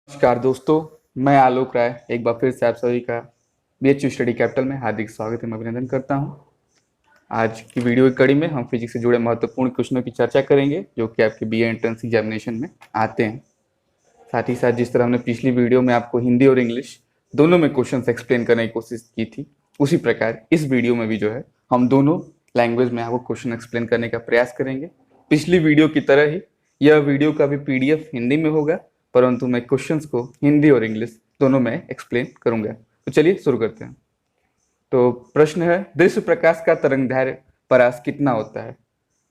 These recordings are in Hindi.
नमस्कार दोस्तों, मैं आलोक राय एक बार फिर से आप सभी का बीएचयू स्टडी कैपिटल में हार्दिक स्वागत एवं अभिनंदन करता हूं। आज की वीडियो की कड़ी में हम फिजिक्स से जुड़े महत्वपूर्ण क्वेश्चनों की चर्चा करेंगे जो कि आपके बीए एंट्रेंस एग्जामिनेशन में आते हैं। साथ ही साथ जिस तरह हमने पिछली वीडियो में आपको हिंदी और इंग्लिश दोनों में क्वेश्चन एक्सप्लेन करने की कोशिश की थी, उसी प्रकार इस वीडियो में भी जो है हम दोनों लैंग्वेज में आपको क्वेश्चन एक्सप्लेन करने का प्रयास करेंगे। पिछली वीडियो की तरह ही यह वीडियो का भी पीडीएफ हिंदी में होगा, परंतु मैं क्वेश्चंस को हिंदी और इंग्लिश दोनों में एक्सप्लेन करूंगा। तो चलिए शुरू करते हैं। तो प्रश्न है, दृश्य प्रकाश का तरंगदैर्घ्य प्रयास कितना होता है?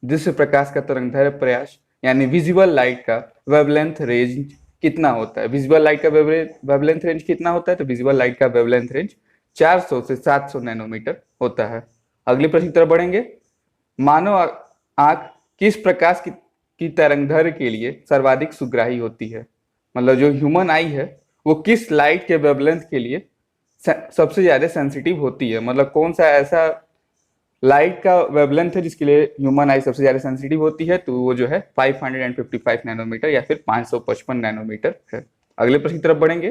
दृश्य प्रकाश का तरंगदैर्घ्य प्रयास यानी विजिबल लाइट का वेवलेंथ रेंज कितना होता है? विजिबल लाइट का वेवलेंथ रेंज कितना होता है? तो विजिबल लाइट का वेवलेंथ रेंज 400 से 700 नैनोमीटर होता है। अगले प्रश्न की तरफ बढ़ेंगे। मानव आंख किस प्रकाश की तरंगदैर्घ्य के लिए सर्वाधिक सुग्राही होती है? मतलब जो ह्यूमन आई है वो किस लाइट के वेवलेंथ के लिए सबसे ज्यादा सेंसिटिव होती है? मतलब कौन सा ऐसा लाइट का वेवलेंथ है जिसके लिए ह्यूमन आई सबसे ज्यादा सेंसिटिव होती है? तो वो जो है 555 नैनोमीटर या फिर 555 नैनोमीटर है। अगले प्रश्न की तरफ बढ़ेंगे।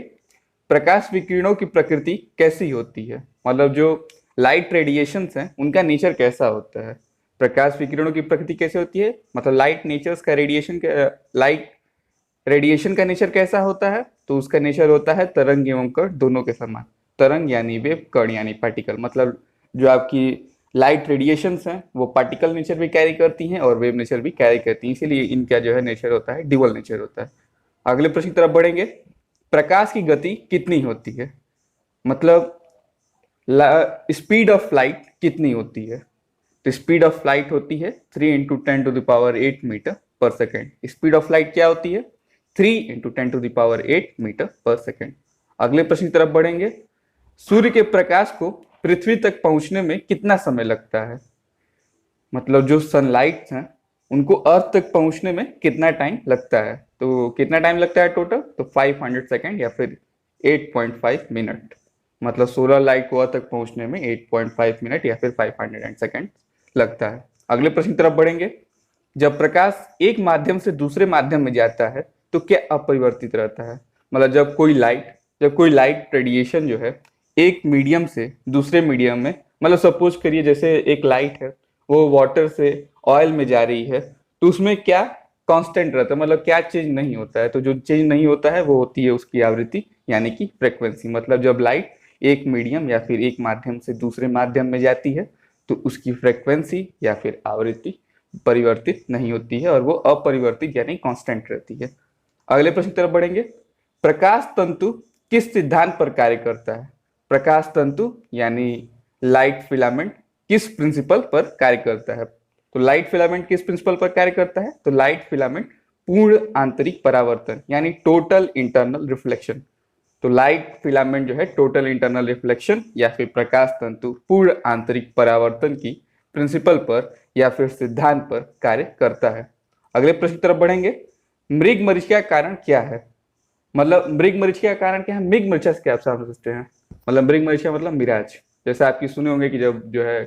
प्रकाश विकिरणों की प्रकृति कैसी होती है? मतलब जो लाइट रेडिएशंस हैं उनका नेचर कैसा होता है? प्रकाश विकिरणों की प्रकृति कैसे होती है? मतलब लाइट नेचर्स का लाइट रेडिएशन का नेचर कैसा होता है? तो उसका नेचर होता है तरंग एवं कण दोनों के समान। तरंग यानी वेव, कण यानी पार्टिकल। मतलब जो आपकी लाइट रेडिएशंस हैं वो पार्टिकल नेचर भी कैरी करती हैं और वेव नेचर भी कैरी करती हैं, इसीलिए इनका जो है नेचर होता है ड्यूअल नेचर होता है। अगले प्रश्न की तरफ बढ़ेंगे। प्रकाश की गति कितनी होती है? मतलब स्पीड ऑफ लाइट कितनी होती है? तो स्पीड ऑफ लाइट होती है 3 × 10⁸ मीटर पर सेकेंड। स्पीड ऑफ लाइट क्या होती है? 3 × 10⁸ मीटर पर सेकेंड। अगले प्रश्न की तरफ बढ़ेंगे। सूर्य के प्रकाश को पृथ्वी तक पहुंचने में कितना समय लगता है? मतलब जो सनलाइट हैं उनको अर्थ तक पहुंचने में कितना टाइम लगता है? तो कितना टाइम लगता है टोटल? तो 500 सेकेंड या फिर 8.5 मिनट। मतलब सोलर लाइट को अर्थ तक पहुंचने में 8.5 मिनट या फिर 500 सेकेंड लगता है। अगले प्रश्न की तरफ बढ़ेंगे। जब प्रकाश एक माध्यम से दूसरे माध्यम में जाता है तो क्या अपरिवर्तित रहता है? मतलब जब कोई लाइट रेडिएशन जो है एक मीडियम से दूसरे मीडियम में, मतलब सपोज करिए जैसे एक लाइट है वो वाटर से ऑयल में जा रही है, तो उसमें क्या कांस्टेंट रहता है? मतलब क्या चेंज नहीं होता है? तो जो चेंज नहीं होता है वो होती है उसकी आवृत्ति यानी कि फ्रेक्वेंसी। मतलब जब लाइट एक मीडियम या फिर एक माध्यम से दूसरे माध्यम में जाती है तो उसकी फ्रेक्वेंसी या फिर आवृत्ति परिवर्तित नहीं होती है और वो अपरिवर्तित यानी कांस्टेंट रहती है। अगले प्रश्न की तरफ बढ़ेंगे। प्रकाश तंतु किस सिद्धांत पर कार्य करता है? प्रकाश तंतु यानी लाइट फिलामेंट किस प्रिंसिपल पर कार्य करता है? तो लाइट फिलामेंट किस प्रिंसिपल पर कार्य करता है? तो लाइट फिलामेंट पूर्ण आंतरिक परावर्तन यानी टोटल इंटरनल रिफ्लेक्शन। तो लाइट फिलामेंट जो है टोटल इंटरनल रिफ्लेक्शन या फिर प्रकाश तंतु पूर्ण आंतरिक परावर्तन की प्रिंसिपल पर या फिर सिद्धांत पर कार्य करता है। अगले प्रश्न की तरफ बढ़ेंगे। मृग मरीचिका का कारण क्या है? मतलब मृग मरीचिका का कारण क्या है? मृग मरीचिका से क्या आप समझते हैं? मतलब मृग मरीचिका मतलब मिराज। जैसे आपकी सुने होंगे कि जब जो है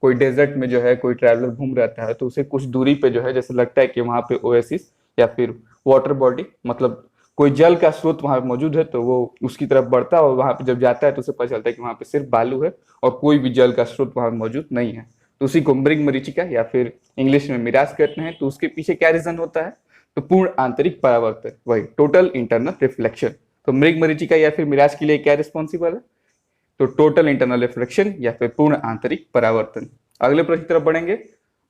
कोई डेजर्ट में जो है कोई ट्रैवलर घूम रहता है तो उसे कुछ दूरी पे जो है जैसे लगता है कि वहां पे ओएसिस या फिर वाटर बॉडी, मतलब कोई जल का स्रोत वहां मौजूद है, तो वो उसकी तरफ बढ़ता है और वहां पे जब जाता है तो उसे पता चलता है कि वहां पे सिर्फ बालू है और कोई भी जल का स्रोत वहां मौजूद नहीं है। तो उसी को मृग मरीचिका या फिर इंग्लिश में मिराज कहते हैं। तो उसके पीछे क्या रीजन होता है? तो पूर्ण आंतरिक परावर्तन, वही टोटल इंटरनल रिफ्लेक्शन। तो मृग मरीचिका या फिर मिराज के लिए क्या रिस्पॉन्सिबल है? तो टोटल इंटरनल रिफ्लेक्शन या फिर पूर्ण आंतरिक परावर्तन। अगले प्रश्न की तरफ बढ़ेंगे।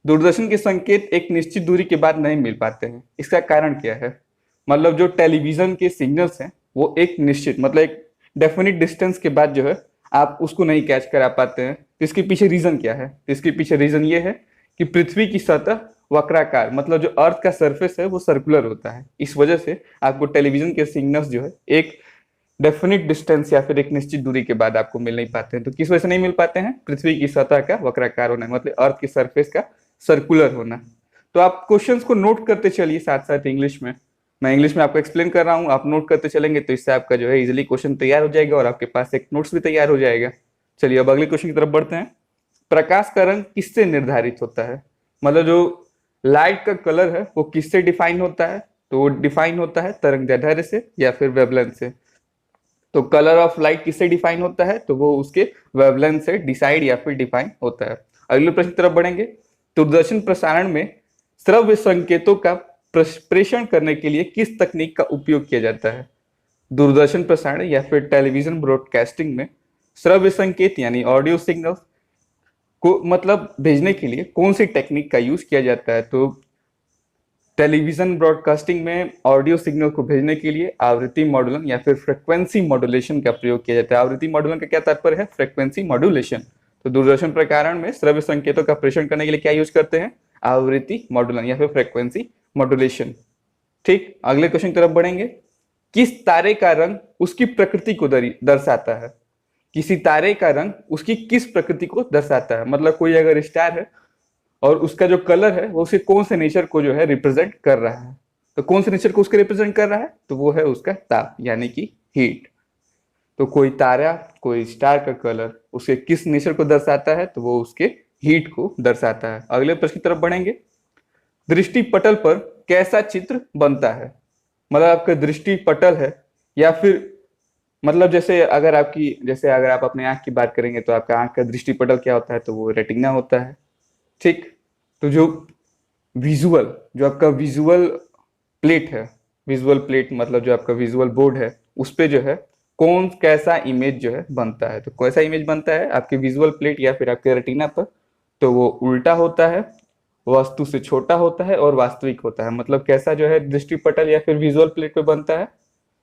दूरदर्शन के संकेत एक निश्चित दूरी के बाद नहीं मिल पाते हैं, इसका कारण क्या है? मतलब जो टेलीविजन के सिग्नल्स हैं वो एक निश्चित मतलब एक डेफिनिट डिस्टेंस के बाद जो है आप उसको नहीं कैच करा पाते हैं, तो इसके पीछे रीजन क्या है? तो इसके पीछे रीजन ये है कि पृथ्वी की सतह वक्राकार, मतलब जो अर्थ का सरफेस है वो सर्कुलर होता है। इस वजह से आपको टेलीविजन के सिग्नल्स जो है एक डेफिनिट डिस्टेंस या फिर एक निश्चित दूरी के बाद आपको मिल नहीं पाते हैं। तो किस वजह से नहीं मिल पाते हैं? पृथ्वी की सतह का वक्राकार होना, मतलब अर्थ की सरफेस का सर्कुलर होना। तो आप क्वेश्चंस को नोट करते चलिए साथ साथ इंग्लिश में। मैं इंग्लिश में आपको एक्सप्लेन कर रहा हूँ, आप नोट करते चलेंगे तो इससे आपका जो है इजिली क्वेश्चन तैयार हो जाएगा और आपके पास एक नोट्स भी तैयार हो जाएगा। चलिए अब अगले क्वेश्चन की तरफ बढ़ते हैं। प्रकाश का रंग किससे निर्धारित होता है? मतलब जो लाइट का कलर है वो किससे डिफाइन होता है? तो वो डिफाइन होता है तरंग दैर्ध्य से या फिर वेवलेंथ से। तो कलर ऑफ लाइट किससे डिफाइन होता है, तो वो उसके वेवलेंथ से डिसाइड या फिर डिफाइन होता है। अगले प्रश्न की तरफ बढ़ेंगे। दूरदर्शन प्रसारण में श्रव्य संकेतों का प्रेषण करने के लिए किस तकनीक का उपयोग किया जाता है? दूरदर्शन प्रसारण या फिर टेलीविजन ब्रॉडकास्टिंग में श्रव्य संकेत यानी ऑडियो सिग्नल को मतलब भेजने के लिए कौन सी टेक्निक का यूज किया जाता है? तो टेलीविजन ब्रॉडकास्टिंग में ऑडियो सिग्नल को भेजने के लिए आवृत्ति मॉड्यूलन या फिर फ्रीक्वेंसी मॉड्यूलेशन का प्रयोग किया जाता है। आवृत्ति मॉड्यूलन का क्या तात्पर्य है? Frequency modulation. तो दूरदर्शन प्रसारण में श्रव्य संकेतों का प्रेषण करने के लिए क्या यूज करते हैं? आवृत्ति मॉड्यूलन या फिर फ्रीक्वेंसी मॉड्यूलेशन। ठीक, अगले क्वेश्चन की तरफ बढ़ेंगे। किस तारे का रंग उसकी प्रकृति को दर्शाता है? किसी तारे का रंग उसकी किस प्रकृति को दर्शाता है? मतलब कोई अगर स्टार है और उसका जो कलर है वो उसके कौन से नेचर को जो है रिप्रेजेंट कर रहा है? तो कौन से नेचर को उसके रिप्रेजेंट कर रहा है? तो वो है उसका ताप यानी कि हीट। तो कोई तारा, कोई स्टार का कलर उसके किस नेचर को दर्शाता है? तो वो उसके हीट को दर्शाता है। अगले प्रश्न की तरफ बढ़ेंगे। दृष्टि पटल पर कैसा चित्र बनता है? मतलब आपका दृष्टि पटल है या फिर मतलब जैसे अगर आप अपने आंख की बात करेंगे तो आपका आंख का दृष्टि पटल क्या होता है? तो वो रेटिना होता है। ठीक, तो जो आपका विजुअल प्लेट है, विजुअल प्लेट मतलब जो आपका विजुअल बोर्ड है, उस पे जो है कैसा इमेज जो है बनता है? तो कैसा इमेज बनता है आपके विजुअल प्लेट या फिर आपके रेटिना पर? तो वो उल्टा होता है, वस्तु से छोटा होता है और वास्तविक होता है। मतलब कैसा जो है दृष्टि पटल या फिर विजुअल प्लेट पे बनता है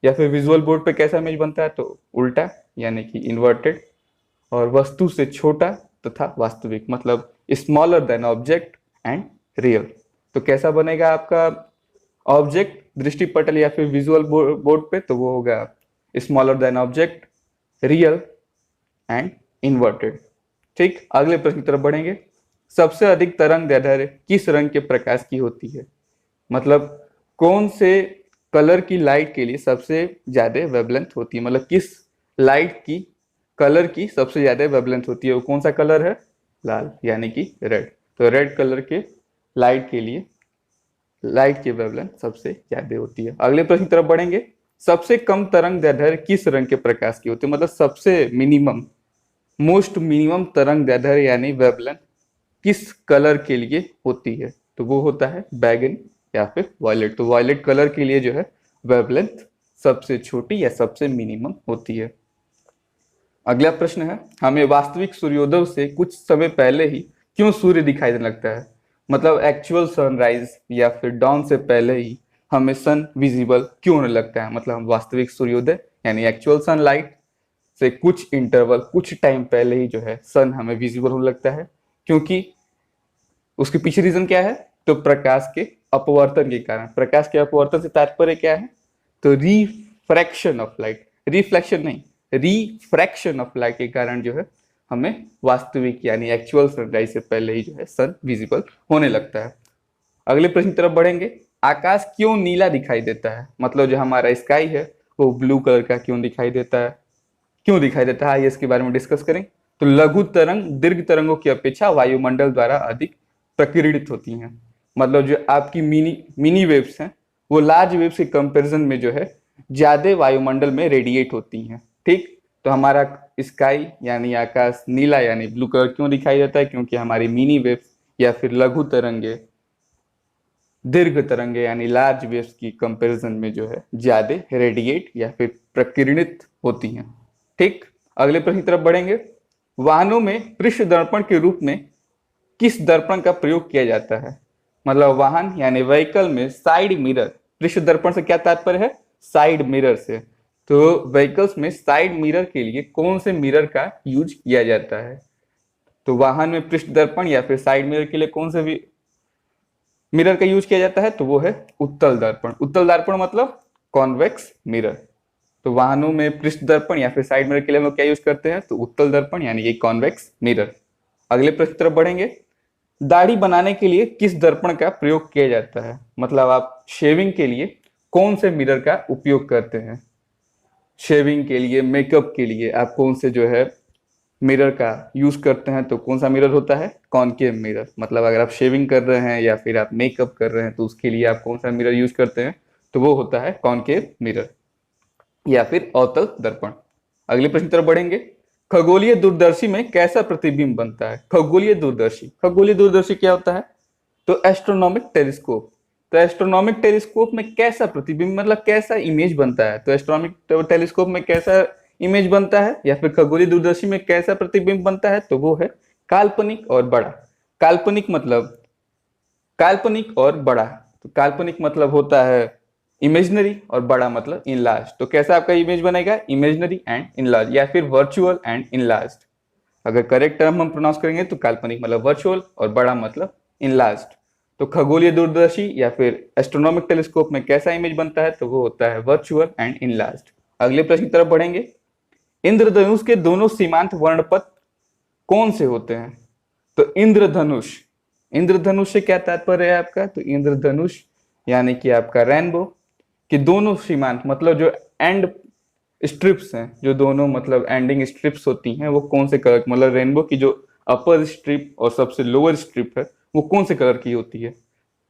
या फिर विजुअल बोर्ड पे कैसा इमेज बनता है? तो उल्टा यानी कि इन्वर्टेड, और वस्तु से छोटा तथा वास्तविक मतलब smaller than object and real. तो कैसा बनेगा आपका ऑब्जेक्ट दृष्टि पटल या फिर विजुअल बोर्ड पे? तो वो होगा smaller than object, real and inverted. ठीक, अगले प्रश्न की तरफ बढ़ेंगे। सबसे अधिक तरंग दैर्ध्य किस रंग के प्रकाश की होती है? मतलब कौन से कलर की लाइट के लिए सबसे ज्यादा वेवलेंथ होती है? मतलब किस लाइट की कलर की सबसे ज्यादा वेवलेंथ होती है? वो कौन सा कलर है? लाल यानी कि रेड। तो रेड कलर के लाइट के लिए लाइट की वेवलेंथ सबसे ज्यादा होती है। अगले प्रश्न की तरफ बढ़ेंगे। सबसे कम तरंग दैर्ध्य किस रंग के प्रकाश की होती है? मतलब सबसे मिनिमम, मोस्ट मिनिमम तरंग दैर्ध्य यानी वेवलेंथ किस कलर के लिए होती है? तो वो होता है बैगनी या फिर वॉयलेट। तो वॉयलेट कलर के लिए जो है वेवलेंथ सबसे छोटी या सबसे मिनिमम होती है। अगला प्रश्न है, हमें वास्तविक सूर्योदय से कुछ समय पहले ही क्यों सूर्य दिखाई देने लगता है? मतलब एक्चुअल सनराइज या फिर डॉन से पहले ही हमें सन विजिबल क्यों होने लगता है? मतलब हम वास्तविक सूर्योदय यानी एक्चुअल सनलाइट से कुछ इंटरवल, कुछ टाइम पहले ही जो है सन हमें विजिबल होने लगता है। क्योंकि उसके पीछे रीजन क्या है? तो प्रकाश के अपवर्तन के कारण। प्रकाश के अपवर्तन से तात्पर्य क्या है? तो रिफ्रैक्शन ऑफ लाइट, रिफ्लेक्शन नहीं, रिफ्रैक्शन ऑफ लाइट के कारण जो है हमें वास्तविक यानी एक्चुअल सनराइज से पहले ही जो है सन विजिबल होने लगता है। अगले प्रश्न की तरफ बढ़ेंगे। आकाश क्यों नीला दिखाई देता है? मतलब जो हमारा स्काई है वो ब्लू कलर का क्यों दिखाई देता है? क्यों दिखाई देता है, आइए इसके बारे में डिस्कस करें। तो लघु तरंग दीर्घ तरंगों की अपेक्षा वायुमंडल द्वारा अधिक प्रकीर्णित होती हैं। मतलब जो आपकी मिनी वेव्स हैं वो लार्ज वेव्स के कंपैरिजन में जो है ज्यादा वायुमंडल में रेडिएट होती हैं। ठीक, तो हमारा स्काई यानी आकाश नीला यानी ब्लू कलर क्यों दिखाई देता है? क्योंकि हमारी मिनी वेव्स या फिर लघु तरंगे दीर्घ तरंगे यानी लार्ज वेव्स की कंपैरिजन में जो है ज्यादा रेडिएट या फिर प्रकीर्णित होती हैं। ठीक, अगले प्रश्न की तरफ बढ़ेंगे। वाहनों में पृष्ठ दर्पण के रूप में किस दर्पण का प्रयोग किया जाता है? मतलब वाहन यानी व्हीकल में साइड मिरर, पृष्ठ दर्पण से क्या तात्पर्य है? साइड मिरर से। तो व्हीकल्स में साइड मिरर के लिए कौन से मिरर का यूज किया जाता है? तो वाहन में पृष्ठ दर्पण या फिर साइड मिरर के लिए कौन से मिरर का यूज किया जाता है? तो वो है उत्तल दर्पण। उत्तल दर्पण मतलब कॉन्वेक्स मिरर। तो वाहनों में पृष्ठ दर्पण या फिर साइड मिरर के लिए हम लोग क्या यूज करते हैं? तो उत्तल दर्पण यानी कि कॉन्वेक्स मिरर। अगले प्रश्न की तरफ बढ़ेंगे। दाढ़ी बनाने के लिए किस दर्पण का प्रयोग किया जाता है? मतलब आप शेविंग के लिए कौन से मिरर का उपयोग करते हैं? शेविंग के लिए, मेकअप के लिए आप कौन से जो है मिरर का यूज करते हैं? तो कौन सा मिरर होता है? Concave mirror. मतलब अगर आप शेविंग कर रहे हैं या फिर आप मेकअप कर रहे हैं तो उसके लिए आप कौन सा मिरर यूज करते हैं? तो वो होता है कॉनकेव मिरर या फिर अवतल दर्पण। अगले प्रश्न की तरफ बढ़ेंगे। खगोलीय दूरदर्शी में कैसा प्रतिबिंब बनता है? खगोलीय दूरदर्शी, खगोलीय दूरदर्शी क्या होता है? तो एस्ट्रोनॉमिक टेलीस्कोप। तो एस्ट्रोनॉमिक टेलीस्कोप में कैसा प्रतिबिंब, मतलब कैसा इमेज बनता है? तो एस्ट्रोनॉमिक टेलीस्कोप में कैसा इमेज बनता है या फिर खगोलीय दूरदर्शी में कैसा प्रतिबिंब बनता है? तो वो है काल्पनिक और बड़ा। काल्पनिक मतलब काल्पनिक और बड़ा। तो काल्पनिक मतलब होता है इमेजनरी और बड़ा मतलब इनलार्ज। तो कैसा आपका इमेज बनेगा? इमेजनरी एंड इनलार्ज या फिर वर्चुअल एंड इनलार्ज। अगर करेक्ट टर्म हम प्रोनाउंस करेंगे तो काल्पनिक मतलब वर्चुअल और बड़ा मतलब इनलार्ज। तो खगोलीय दूरदर्शी या फिर एस्ट्रोनॉमिक टेलीस्कोप में कैसा इमेज बनता है? तो वो होता है वर्चुअल एंड इनलार्ज। अगले प्रश्न की तरफ बढ़ेंगे। इंद्रधनुष के दोनों सीमांत वर्णपथ कौन से होते हैं? तो इंद्रधनुष, इंद्रधनुष से क्या तात्पर्य है आपका? तो इंद्रधनुष यानी कि आपका रेनबो कि दोनों सीमांत मतलब जो एंड स्ट्रिप्स हैं, जो दोनों मतलब एंडिंग स्ट्रिप्स होती हैं, वो कौन से कलर, मतलब रेनबो की जो अपर स्ट्रिप और सबसे लोअर स्ट्रिप है वो कौन से कलर की होती है?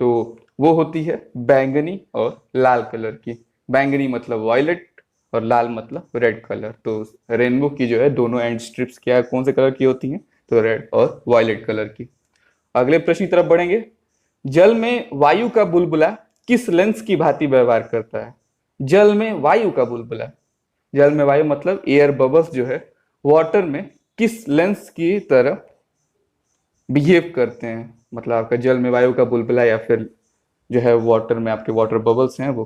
तो वो होती है बैंगनी और लाल कलर की। बैंगनी मतलब वायलेट और लाल मतलब रेड कलर। तो रेनबो की जो है दोनों एंड स्ट्रिप्स क्या कौन से कलर की होती हैं? तो रेड और वायलेट कलर की। अगले प्रश्न की तरफ बढ़ेंगे। जल में वायु का बुलबुला किस लेंस की भांति व्यवहार करता है? जल में वायु का बुलबुला, जल में वायु मतलब एयर बबल्स जो है वाटर में किस लेंस की तरह बिहेव करते हैं? मतलब आपका जल में वायु का बुलबुला या फिर जो है वाटर में आपके वाटर बबल्स हैं वो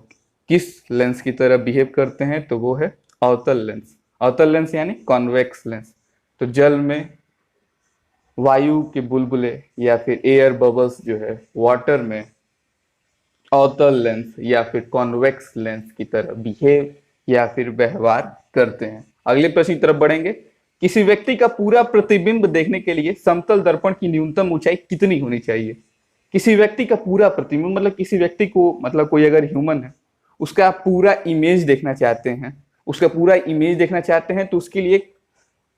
किस लेंस की तरह बिहेव करते हैं? तो वो है अवतल लेंस। अवतल लेंस यानी कॉन्वेक्स लेंस। तो जल में वायु के बुलबुले या फिर एयर बबल्स जो है वाटर में अवतल लेंस या फिर कॉन्वेक्स लेंस की तरह बिहेव या फिर व्यवहार करते हैं। अगले प्रश्न की तरफ बढ़ेंगे। किसी व्यक्ति का पूरा प्रतिबिंब देखने के लिए समतल दर्पण की न्यूनतम ऊंचाई कितनी होनी चाहिए? किसी व्यक्ति का पूरा प्रतिबिंब मतलब किसी व्यक्ति को, मतलब कोई अगर ह्यूमन है उसका आप पूरा इमेज देखना चाहते हैं, उसका पूरा इमेज देखना चाहते हैं तो उसके लिए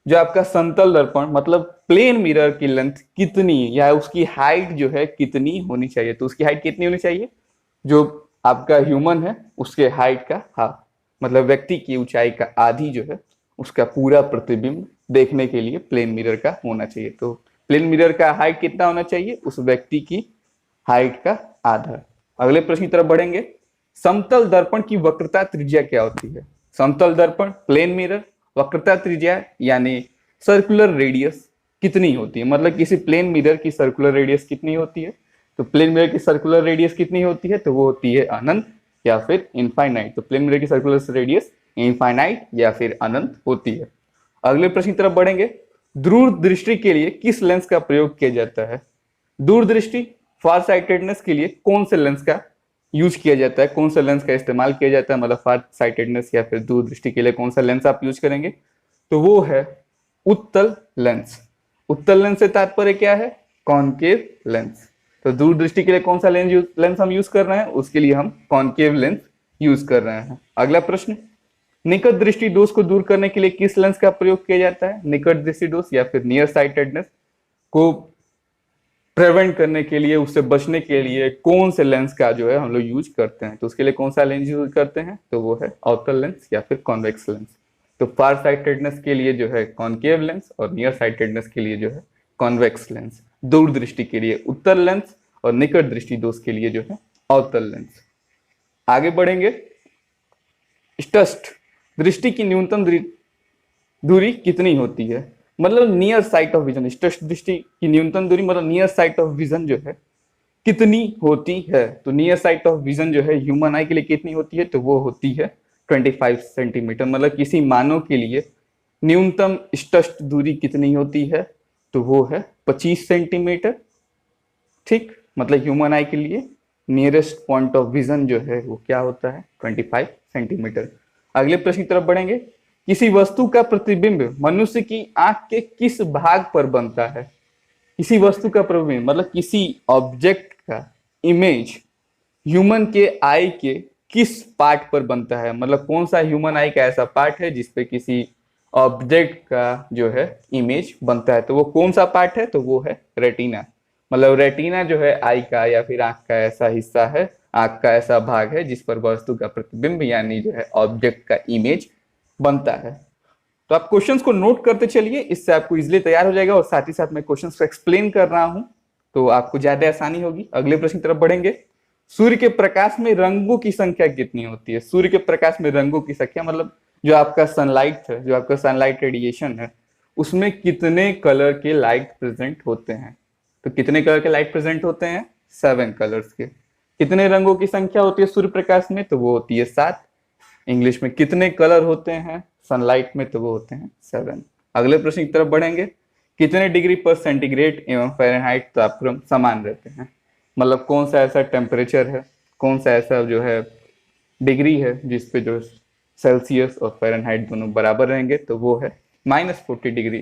जो आपका समतल दर्पण मतलब प्लेन मिरर की लेंथ कितनी या उसकी हाइट जो है कितनी होनी चाहिए? तो उसकी हाइट कितनी होनी चाहिए? जो आपका ह्यूमन है उसके हाइट का हाफ, मतलब व्यक्ति की ऊंचाई का आधी जो है उसका पूरा प्रतिबिंब देखने के लिए प्लेन मिरर का होना चाहिए। तो प्लेन मिरर का हाइट कितना होना चाहिए? उस व्यक्ति की हाइट का आधा। अगले प्रश्न की तरफ बढ़ेंगे। समतल दर्पण की वक्रता त्रिज्या क्या होती है? समतल दर्पण प्लेन मिरर वक्रता त्रिज्या यानी सर्कुलर रेडियस कितनी होती है? मतलब किसी प्लेन मिरर की सर्कुलर रेडियस कितनी होती है? तो प्लेन मिरर की सर्कुलर रेडियस कितनी होती है? तो वो होती है अनंत या फिर इनफाइनाइट। तो प्लेन मिरर की सर्कुलर रेडियस इनफाइनाइट या फिर अनंत होती है। अगले प्रश्न की तरफ बढ़ेंगे। दूरदृष्टि के लिए किस लेंस का प्रयोग किया जाता है? दूरदृष्टि फार साइटेडनेस के लिए कौन से लेंस का यूज किया जाता है? कौन सा लेंस का इस्तेमाल किया जाता है? मतलब फार साइटेडनेस या फिर दूरदृष्टि के लिए कौन सा लेंस आप यूज करेंगे? तो वो है उत्तल लेंस। उत्तल लेंस से तात्पर्य क्या है? Concave lens. तो दूरदृष्टि के लिए कौन सा लेंस हम यूज कर रहे हैं? उसके लिए हम कॉनकेव लेंस यूज कर रहे हैं। अगला प्रश्न। निकट दृष्टि दोष को दूर करने के लिए किस लेंस का प्रयोग किया जाता है? निकट दृष्टि दोष या फिर नियर साइटेडनेस को प्रिवेंट करने के लिए, उससे बचने के लिए कौन से लेंस का जो है हम लोग यूज करते हैं? तो उसके लिए कौन सा लेंस यूज करते हैं? तो वो है अवतल लेंस या फिर कॉन्वेक्स लेंस। तो फार साइटेडनेस के लिए जो है कॉनकेव लेंस और नियर साइटेडनेस के लिए जो है कॉन्वेक्स लेंस। दूरदृष्टि के लिए उत्तल लेंस और निकट दृष्टि दोष के लिए जो है अवतल लेंस। आगे बढ़ेंगे। स्टस्ट दृष्टि की न्यूनतम दूरी कितनी होती है? मतलब नियर साइट ऑफ विजन, स्टस्ट दृष्टि की न्यूनतम दूरी मतलब नियर साइट ऑफ विजन जो है कितनी होती है? तो नियर साइट ऑफ विजन जो है ह्यूमन आई के लिए कितनी होती है? तो वो होती है 25 सेंटीमीटर। मतलब किसी मानव के लिए न्यूनतम स्टस्ट दूरी कितनी होती है? तो वो है 25 सेंटीमीटर। ठीक, मतलब ह्यूमन आई के लिए नियरेस्ट पॉइंट ऑफ विजन जो है वो क्या होता है? 25 सेंटीमीटर। अगले प्रश्न की तरफ बढ़ेंगे। किसी वस्तु का प्रतिबिंब मनुष्य की आंख के किस भाग पर बनता है? किसी वस्तु का प्रतिबिंब मतलब किसी ऑब्जेक्ट का इमेज ह्यूमन के आई के किस पार्ट पर बनता है? मतलब कौन सा ह्यूमन आई का ऐसा पार्ट है जिसपे किसी ऑब्जेक्ट का जो है इमेज बनता है? तो वो कौन सा पार्ट है? तो वो है रेटिना। मतलब रेटिना जो है आई का या फिर आंख का ऐसा हिस्सा है आंख का ऐसा भाग है जिस पर वस्तु का प्रतिबिंब यानी जो है ऑब्जेक्ट का इमेज बनता है। तो आप क्वेश्चंस को नोट करते चलिए, इससे आपको इजिली तैयार हो जाएगा और साथ ही साथ मैं क्वेश्चंस को एक्सप्लेन कर रहा हूं तो आपको ज्यादा आसानी होगी। अगले प्रश्न की तरफ बढ़ेंगे। सूर्य के प्रकाश में रंगों की संख्या कितनी होती है? सूर्य के प्रकाश में रंगों की संख्या मतलब जो आपका सनलाइट है, जो आपका सनलाइट रेडिएशन है, उसमें कितने कलर के लाइट प्रेजेंट होते हैं? तो कितने कलर के लाइट प्रेजेंट होते हैं? 7 कलर्स के। कितने रंगों की संख्या होती है सूर्य प्रकाश में? तो वो होती है 7। इंग्लिश में कितने कलर होते हैं सनलाइट में? तो वो होते हैं 7। अगले प्रश्न की तरफ बढ़ेंगे। कितने डिग्री पर सेंटीग्रेड एवं फ़ारेनहाइट तापक्रम समान रहते हैं? मतलब कौन सा ऐसा टेम्परेचर है, कौन सा ऐसा जो है डिग्री है जिसपे जो सेल्सियस और फ़ारेनहाइट दोनों बराबर रहेंगे? तो वो है -40 डिग्री।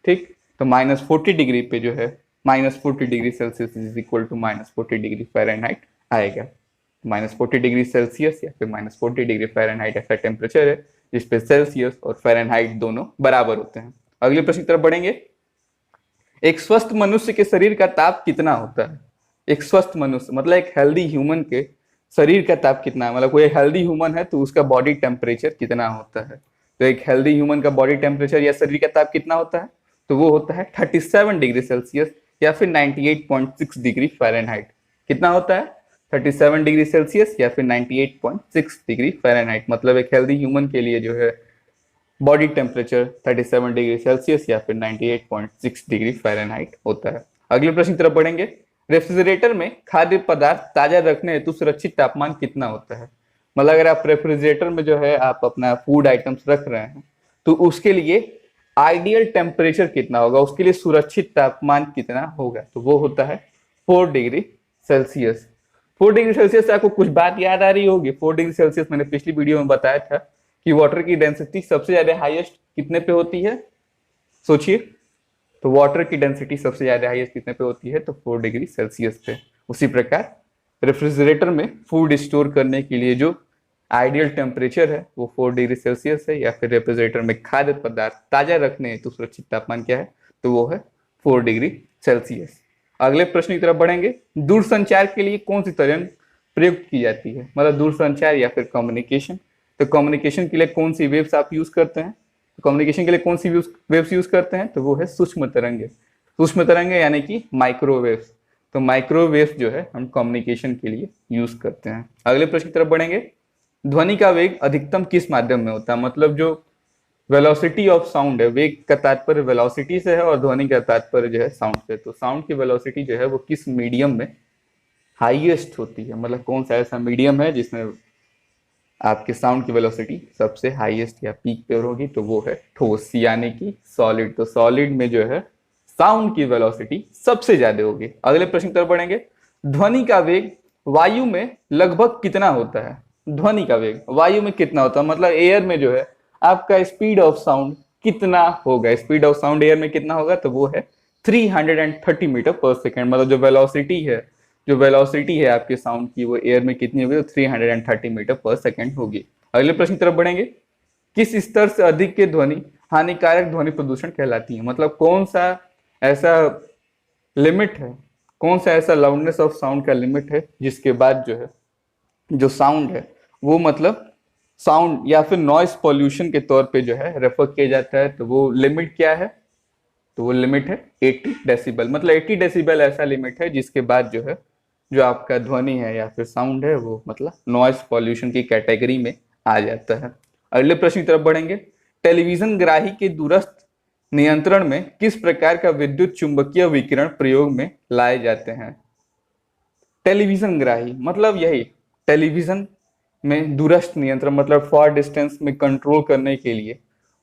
ठीक, तो -40 डिग्री पे जो है -40 degree Celsius is equal to -40 degree Fahrenheit आएगा। -40 डिग्री सेल्सियस या फिर -40 डिग्री फ़ारेनहाइट ऐसा टेम्परेचर है जिसपे सेल्सियस और फ़ारेनहाइट दोनों बराबर होते हैं। अगले प्रश्न की तरफ बढ़ेंगे। एक स्वस्थ मनुष्य के शरीर का ताप कितना होता है? एक स्वस्थ मनुष्य मतलब एक हेल्दी ह्यूमन के शरीर का ताप कितना है? मतलब कोई हेल्दी ह्यूमन है तो उसका बॉडी टेम्परेचर कितना होता है? तो एक हेल्दी ह्यूमन का बॉडी टेम्परेचर या शरीर का ताप कितना होता है? तो वो होता है 37 डिग्री सेल्सियस या फिर 98.6 डिग्री फ़ारेनहाइट। कितना होता है? 37 डिग्री सेल्सियस या फिर 98.6 डिग्री फ़ारेनहाइट। मतलब एक हेल्दी ह्यूमन के लिए जो है बॉडी टेम्परेचर 37 डिग्री सेल्सियस या फिर 98.6 डिग्री फ़ारेनहाइट होता है। अगले प्रश्न की तरफ बढ़ेंगे। रेफ्रिजरेटर में खाद्य पदार्थ ताजा रखने हेतु सुरक्षित तापमान कितना होता है? मतलब अगर आप रेफ्रिजरेटर में जो है आप अपना फूड आइटम्स रख रहे हैं तो उसके लिए आइडियल टेम्परेचर कितना होगा, उसके लिए सुरक्षित तापमान कितना होगा? तो वो होता है 4 डिग्री सेल्सियस। 4 डिग्री सेल्सियस से आपको कुछ बात याद आ रही होगी। 4 डिग्री सेल्सियस मैंने पिछली वीडियो में बताया था कि वाटर की डेंसिटी सबसे ज्यादा हाईएस्ट कितने पे होती है? सोचिए, तो वाटर की डेंसिटी सबसे ज्यादा हाईएस्ट कितने पे होती है? तो 4 डिग्री सेल्सियस पे। उसी प्रकार रेफ्रिजरेटर में फूड स्टोर करने के लिए जो आइडियल टेम्परेचर है वो 4 डिग्री सेल्सियस है, या फिर रेफ्रिजरेटर में खाद्य पदार्थ ताजा रखने हेतु सुरक्षित तापमान क्या है? तो वो है 4 डिग्री सेल्सियस। अगले प्रश्न की तरफ बढ़ेंगे। दूरसंचार के लिए कौन सी तरंग प्रयुक्त की जाती है? मतलब दूरसंचार या फिर कम्युनिकेशन। तो कम्युनिकेशन के लिए कौन सी वेव्स आप यूज करते हैं? कम्युनिकेशन के लिए कौन सी वेव्स यूज करते हैं? तो वो है सूक्ष्म तरंगे। सूक्ष्म तरंगे यानी कि माइक्रोवेव्स। तो माइक्रोवेव्स जो है हम कम्युनिकेशन के लिए यूज करते हैं। अगले प्रश्न की तरफ बढ़ेंगे। ध्वनि का वेग अधिकतम किस माध्यम में होता है? मतलब जो वेलोसिटी ऑफ साउंड है, वेग का तात्पर्य वेलोसिटी से है और ध्वनि का तात्पर्य जो है साउंड से। तो साउंड की वेलोसिटी जो है वो किस मीडियम में हाईएस्ट होती है? मतलब कौन सा ऐसा मीडियम है जिसमें आपके साउंड की वेलोसिटी सबसे हाईएस्ट या पीक पे होगी? तो वो है ठोस यानी कि सॉलिड। तो सॉलिड में जो है साउंड की वेलोसिटी सबसे ज्यादा होगी। अगले प्रश्न की तरफ बढ़ेंगे। ध्वनि का वेग वायु में लगभग कितना होता है? ध्वनि का वेग वायु में कितना होता है? मतलब एयर में जो है आपका स्पीड ऑफ साउंड कितना होगा? स्पीड ऑफ साउंड एयर में कितना होगा? तो वो है 330 मीटर पर सेकेंड। मतलब जो वेलोसिटी है आपके साउंड की वो एयर में कितनी होगी? तो 330 मीटर पर सेकेंड होगी। अगले प्रश्न की तरफ बढ़ेंगे। किस स्तर से अधिक के ध्वनि हानिकारक ध्वनि प्रदूषण कहलाती है? मतलब कौन सा ऐसा लिमिट है, कौन सा ऐसा लाउडनेस ऑफ साउंड का लिमिट है जिसके बाद जो है जो साउंड है वो मतलब साउंड या फिर नॉइस पॉल्यूशन के तौर पे जो है रेफर किया जाता है? तो वो लिमिट क्या है? तो वो लिमिट है 80 डेसिबल। मतलब 80 डेसिबल ऐसा लिमिट है जिसके बाद जो है जो आपका ध्वनि है या फिर साउंड है वो मतलब नॉइस पॉल्यूशन की कैटेगरी में आ जाता है। अगले प्रश्न की तरफ बढ़ेंगे। टेलीविजन ग्राही के दूरस्थ नियंत्रण में किस प्रकार का विद्युत चुंबकीय विकिरण प्रयोग में लाए जाते हैं? टेलीविजन ग्राही मतलब यही टेलीविजन में दूरस्थ नियंत्रण मतलब फॉर डिस्टेंस में कंट्रोल करने के लिए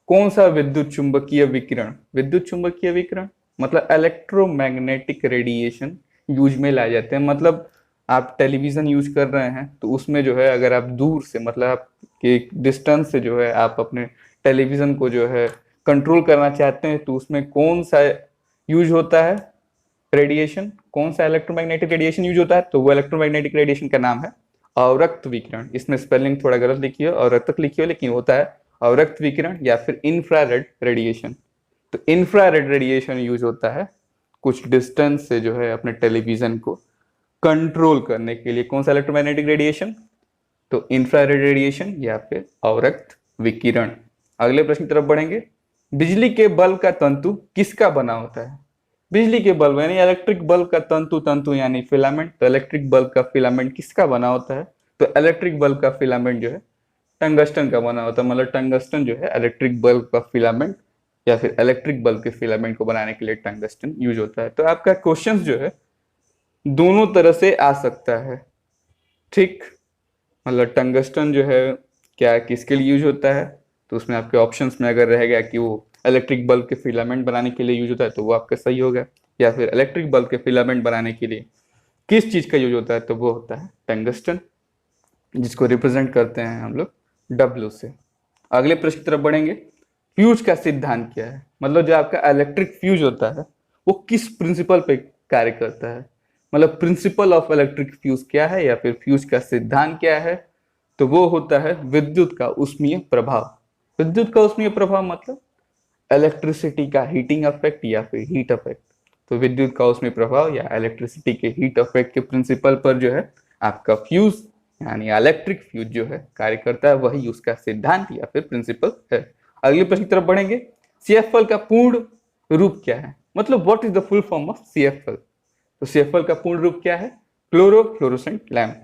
कौन सा विद्युत चुंबकीय विकिरण मतलब इलेक्ट्रोमैग्नेटिक रेडिएशन यूज में लाए जाते हैं। मतलब आप टेलीविजन यूज कर रहे हैं तो उसमें जो है अगर आप दूर से मतलब आपके डिस्टेंस से जो है आप अपने टेलीविजन को जो है कंट्रोल करना चाहते हैं तो उसमें कौन सा यूज होता है रेडिएशन, कौन सा इलेक्ट्रोमैग्नेटिक रेडिएशन यूज होता है? तो वो इलेक्ट्रोमैग्नेटिक रेडिएशन का नाम है अवरक्त विकिरण। इसमें स्पेलिंग थोड़ा गलत लिखी हो, अवरक्त लिखी हो, लेकिन होता है अवरक्त विकिरण या फिर इंफ्रारेड रेडिएशन। तो इंफ्रारेड रेडिएशन यूज होता है कुछ डिस्टेंस से जो है अपने टेलीविजन को कंट्रोल करने के लिए। कौन सा इलेक्ट्रोमैग्नेटिक रेडिएशन? तो इंफ्रारेड रेडिएशन या फिर अवरक्त विकिरण। अगले प्रश्न की तरफ बढ़ेंगे। बिजली के बल्ब का तंतु किसका बना होता है? बिजली के बल्ब यानी इलेक्ट्रिक बल्ब का तंतु यानी फिलामेंट। तो इलेक्ट्रिक बल्ब का फिलामेंट किसका बना होता है? तो इलेक्ट्रिक बल्ब का फिलामेंट जो है टंगस्टन का बना होता है। मतलब टंगस्टन जो है इलेक्ट्रिक बल्ब का फिलामेंट या फिर इलेक्ट्रिक बल्ब के फिलामेंट को बनाने के लिए टंगस्टन यूज होता है। तो आपका क्वेश्चन जो है दोनों तरह से आ सकता है, ठीक। मतलब टंगस्टन जो है क्या किसके लिए यूज होता है, तो उसमें आपके ऑप्शंस में अगर रहेगा कि वो इलेक्ट्रिक बल्ब के फिलामेंट बनाने के लिए यूज होता है तो वो आपका सही होगा, या फिर इलेक्ट्रिक बल्ब के फिलामेंट बनाने के लिए किस चीज का यूज होता है तो वो होता है टंगस्टन, जिसको रिप्रेजेंट करते हैं हम लोग W से। अगले प्रश्न की तरफ बढ़ेंगे। फ्यूज का सिद्धांत क्या है? मतलब जो आपका इलेक्ट्रिक फ्यूज होता है वो किस प्रिंसिपल पे कार्य करता है? मतलब प्रिंसिपल ऑफ इलेक्ट्रिक फ्यूज क्या है या फिर फ्यूज का सिद्धांत क्या है? तो वो होता है विद्युत का ऊष्मीय प्रभाव। विद्युत का ऊष्मीय प्रभाव मतलब इलेक्ट्रिसिटी का हीटिंग इफेक्ट या फिर हीट इफेक्ट। तो विद्युत का ऊष्मीय प्रभाव या इलेक्ट्रिसिटी के हीट इफेक्ट के प्रिंसिपल पर जो है आपका फ्यूज यानी इलेक्ट्रिक फ्यूज जो है कार्य करता है, वही उसका सिद्धांत या फिर प्रिंसिपल है। अगले प्रश्न की तरफ बढ़ेंगे। CFL का पूर्ण रूप क्या है? मतलब what is the full form of CFL? तो CFL का पूर्ण रूप क्या है? क्लोरोफ्लोरोसेंट लैम्प,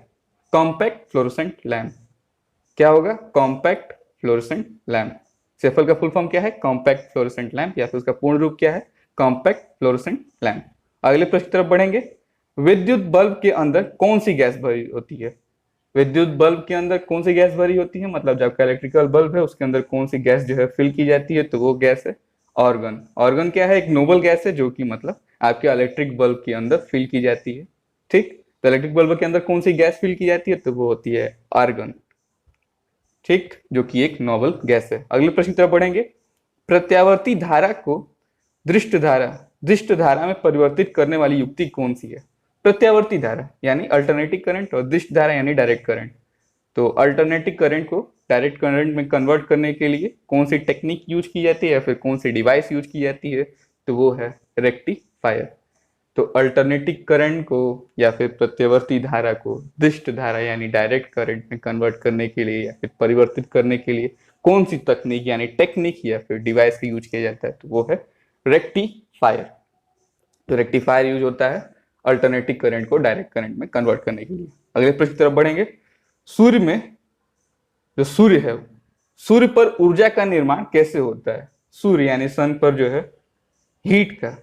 कॉम्पैक्ट फ्लोरोसेंट लैम्प। क्या होगा? Compact fluorescent lamp. CFL का फुल फॉर्म क्या है? कॉम्पैक्ट फ्लोरोसेंट लैम्प, या फिर उसका पूर्ण रूप क्या है? Compact fluorescent lamp. अगले प्रश्न की तरफ बढ़ेंगे। विद्युत बल्ब के अंदर कौन सी गैस भरी होती है? विद्युत बल्ब के अंदर कौन सी गैस भरी होती है? मतलब जब आपका इलेक्ट्रिकल बल्ब है उसके अंदर कौन सी गैस जो है फिल की जाती है? तो वो गैस है ऑर्गन। ऑर्गन क्या है? एक नोबल गैस है जो कि मतलब आपके इलेक्ट्रिक बल्ब के अंदर फिल की जाती है, ठीक। तो इलेक्ट्रिक बल्ब के अंदर कौन सी गैस फिल की जाती है? तो वो होती है आर्गन, ठीक, जो कि एक नोबल गैस है। अगले प्रश्न की तरफ बढ़ेंगे। प्रत्यावर्ती धारा को दृष्ट धारा में परिवर्तित करने वाली युक्ति कौन सी है? प्रत्यावर्ती धारा यानी अल्टरनेटिंग करंट और दृष्ट धारा यानी डायरेक्ट करंट। तो अल्टरनेटिंग करंट को डायरेक्ट करंट में कन्वर्ट करने के लिए कौन सी टेक्निक यूज की जाती है या फिर कौन सी डिवाइस यूज की जाती है? तो वो है रेक्टिफायर। तो अल्टरनेटिंग करंट को या फिर प्रत्यावर्ती धारा को दृष्ट धारा यानी डायरेक्ट करंट में कन्वर्ट करने के लिए या फिर परिवर्तित करने के लिए कौन सी तकनीक यानी टेक्निक या फिर डिवाइस का यूज किया जाता है? तो वो है रेक्टिफायर। तो रेक्टिफायर यूज होता है अल्टरनेटिव करंट को डायरेक्ट करंट में कन्वर्ट करने के लिए। अगले प्रश्न की तरफ बढ़ेंगे। सूर्य में जो सूर्य है, सूर्य पर ऊर्जा का निर्माण कैसे होता है? सूर्य यानी सन पर जो है हीट का,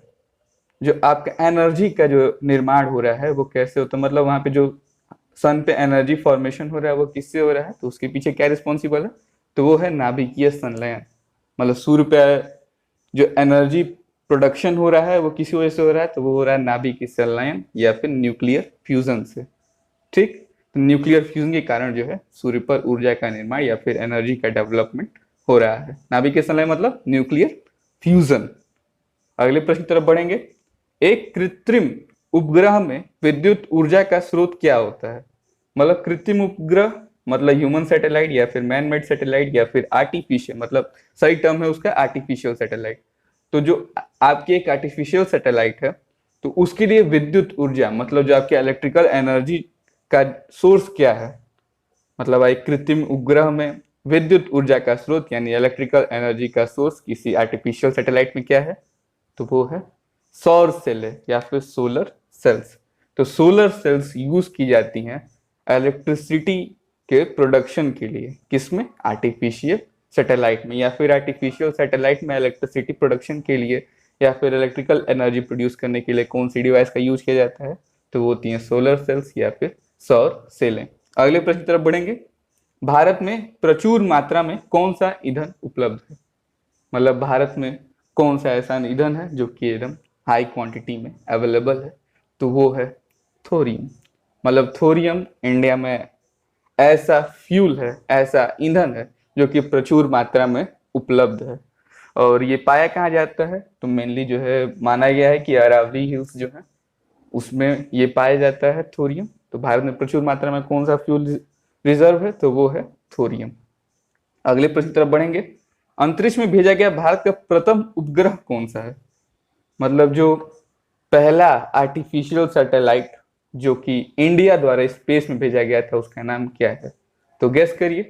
जो आपका एनर्जी का जो निर्माण हो रहा है वो कैसे होता है? मतलब वहां पे जो सन पे एनर्जी फॉर्मेशन हो रहा है वो किससे हो रहा है? तो उसके पीछे क्या रिस्पॉन्सिबल है? तो वो है नाभिकीय संलयन। मतलब सूर्य पे जो एनर्जी प्रोडक्शन हो रहा है वो किसी वजह से हो रहा है? तो वो हो रहा है नाभिकीय संलयन या फिर न्यूक्लियर फ्यूजन से, ठीक। तो न्यूक्लियर फ्यूजन के कारण जो है सूर्य पर ऊर्जा का निर्माण या फिर एनर्जी का डेवलपमेंट हो रहा है। नाभिकीय संलयन मतलब न्यूक्लियर फ्यूजन। अगले प्रश्न की तरफ बढ़ेंगे। एक कृत्रिम उपग्रह में विद्युत ऊर्जा का स्रोत क्या होता है? मतलब कृत्रिम उपग्रह मतलब ह्यूमन सैटेलाइट या फिर मैन मेड सैटेलाइट या फिर आर्टिफिशियल, मतलब सही टर्म है उसका आर्टिफिशियल सैटेलाइट। तो जो आपकी एक आर्टिफिशियल सैटेलाइट है तो उसके लिए विद्युत ऊर्जा मतलब जो आपके इलेक्ट्रिकल एनर्जी का सोर्स क्या है? मतलब एक कृत्रिम उपग्रह में विद्युत ऊर्जा का स्रोत यानी इलेक्ट्रिकल एनर्जी का सोर्स किसी आर्टिफिशियल सैटेलाइट में क्या है? तो वो है सौर सेल या फिर सोलर सेल्स। तो सोलर सेल्स यूज की जाती हैं इलेक्ट्रिसिटी के प्रोडक्शन के लिए, किसमें? आर्टिफिशियल सैटेलाइट में। या फिर आर्टिफिशियल सैटेलाइट में इलेक्ट्रिसिटी प्रोडक्शन के लिए या फिर इलेक्ट्रिकल एनर्जी प्रोड्यूस करने के लिए कौन सी डिवाइस का यूज किया जाता है? तो वो होती हैं सोलर सेल्स या फिर सौर सेलें। अगले प्रश्न की तरफ बढ़ेंगे। भारत में प्रचुर मात्रा में कौन सा ईंधन उपलब्ध है? मतलब भारत में कौन सा ऐसा ईंधन है जो कि एकदम हाई क्वांटिटी में अवेलेबल है? तो वो है थोरियम। मतलब थोरियम इंडिया में ऐसा फ्यूल है, ऐसा ईंधन है जो कि प्रचुर मात्रा में उपलब्ध है। और ये पाया कहाँ जाता है? तो मेनली जो है माना गया है कि अरावली हिल्स जो है उसमें ये पाया जाता है थोरियम। तो भारत में प्रचुर मात्रा में कौन सा फ्यूल रिजर्व है? तो वो है थोरियम। अगले प्रश्न की तरफ बढ़ेंगे। अंतरिक्ष में भेजा गया भारत का प्रथम उपग्रह कौन सा है? मतलब जो पहला आर्टिफिशियल सैटेलाइट जो कि इंडिया द्वारा स्पेस में भेजा गया था उसका नाम क्या है? तो गेस करिए,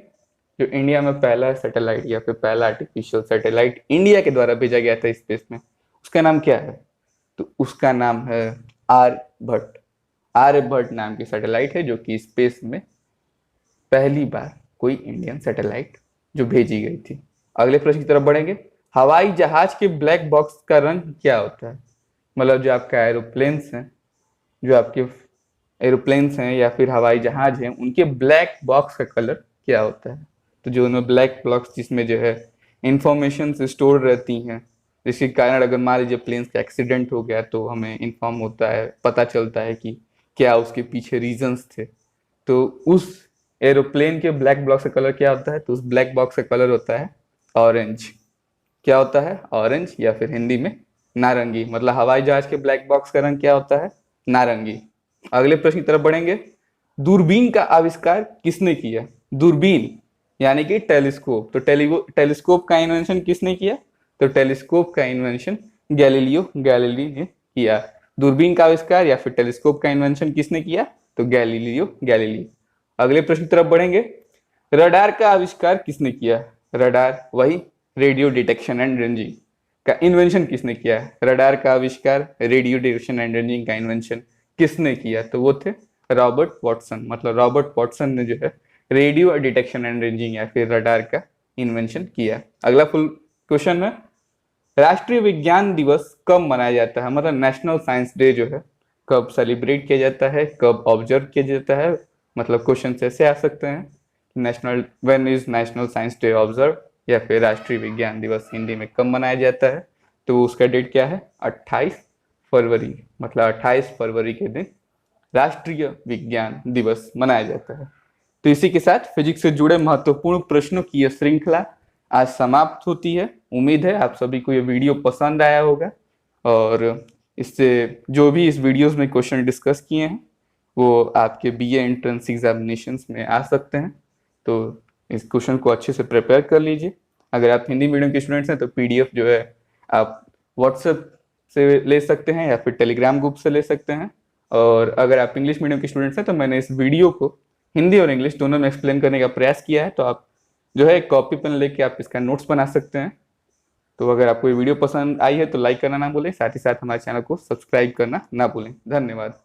जो इंडिया में पहला सैटेलाइट या फिर पहला आर्टिफिशियल सैटेलाइट इंडिया के द्वारा भेजा गया था स्पेस में, उसका नाम क्या है? तो उसका नाम है आर्यभट्ट। आर्यभट्ट नाम की सैटेलाइट है जो कि स्पेस में पहली बार कोई इंडियन सैटेलाइट जो भेजी गई थी। अगले प्रश्न की तरफ बढ़ेंगे। हवाई जहाज के ब्लैक बॉक्स का रंग क्या होता है? मतलब जो आपका एरोप्लेन्स हैं, जो आपके एरोप्लेन्स हैं या फिर हवाई जहाज हैं, उनके ब्लैक बॉक्स का कलर क्या होता है? तो जो उनमें ब्लैक बॉक्स जिसमें जो है इंफॉर्मेशन स्टोर रहती हैं, जिसके कारण अगर मान लीजिए प्लेन्स का एक्सीडेंट हो गया तो हमें इन्फॉर्म होता है, पता चलता है कि क्या उसके पीछे रीजंस थे। तो उस एरोप्लेन के ब्लैक बॉक्स का कलर क्या होता है? तो उस ब्लैक बॉक्स का कलर होता है ऑरेंज। क्या होता है? ऑरेंज, या फिर हिंदी में नारंगी। मतलब हवाई जहाज के ब्लैक बॉक्स का रंग क्या होता है? नारंगी। अगले प्रश्न की तरफ बढ़ेंगे। दूरबीन का आविष्कार किसने किया? दूरबीन यानी कि टेलीस्कोप। तो टेलीस्कोप का इन्वेंशन किसने किया? तो टेलीस्कोप का इन्वेंशन गैलीलियो गैलीली ने किया। दूरबीन का आविष्कार या फिर टेलीस्कोप का इन्वेंशन किसने किया? तो गैलीलियो गैलीली। अगले प्रश्न की तरफ बढ़ेंगे। रडार का आविष्कार किसने किया? रडार, वही रेडियो डिटेक्शन एंड रेंजिंग का इन्वेंशन किसने किया है? रडार का आविष्कार, रेडियो डिटेक्शन एंड रेंजिंग का इन्वेंशन किसने किया? तो वो थे रॉबर्ट वॉटसन। मतलब रॉबर्ट वॉटसन ने जो है रेडियो डिटेक्शन एंड रेंजिंग या फिर रडार का इन्वेंशन किया। अगला फुल क्वेश्चन है, राष्ट्रीय विज्ञान दिवस कब मनाया जाता है? मतलब नेशनल साइंस डे जो है कब सेलिब्रेट किया जाता है, कब ऑब्जर्व किया जाता है? मतलब क्वेश्चन ऐसे आ सकते हैं, national when is national science day observe, या फिर राष्ट्रीय विज्ञान दिवस हिंदी में कब मनाया जाता है? तो उसका डेट क्या है? 28 फरवरी। मतलब 28 फरवरी के दिन राष्ट्रीय विज्ञान दिवस मनाया जाता है। तो इसी के साथ फिजिक्स से जुड़े महत्वपूर्ण प्रश्नों की यह श्रृंखला आज समाप्त होती है। उम्मीद है आप सभी को यह वीडियो पसंद आया होगा, और इससे जो भी इस वीडियोस में क्वेश्चन डिस्कस किए हैं वो आपके बीए एंट्रेंस एग्जामिनेशंस में आ सकते हैं। तो इस क्वेश्चन को अच्छे से प्रिपेयर कर लीजिए। अगर आप हिंदी मीडियम के स्टूडेंट्स हैं तो पीडीएफ जो है आप व्हाट्सएप से ले सकते हैं या फिर टेलीग्राम ग्रुप से ले सकते हैं। और अगर आप इंग्लिश मीडियम के स्टूडेंट्स हैं तो मैंने इस वीडियो को हिंदी और इंग्लिश दोनों में एक्सप्लेन करने का प्रयास किया है, तो आप जो है कॉपी पेन लेके आप इसका नोट्स बना सकते हैं। तो अगर आपको ये वीडियो पसंद आई है तो लाइक करना ना भूलें, साथ ही साथ हमारे चैनल को सब्सक्राइब करना ना भूलें। धन्यवाद।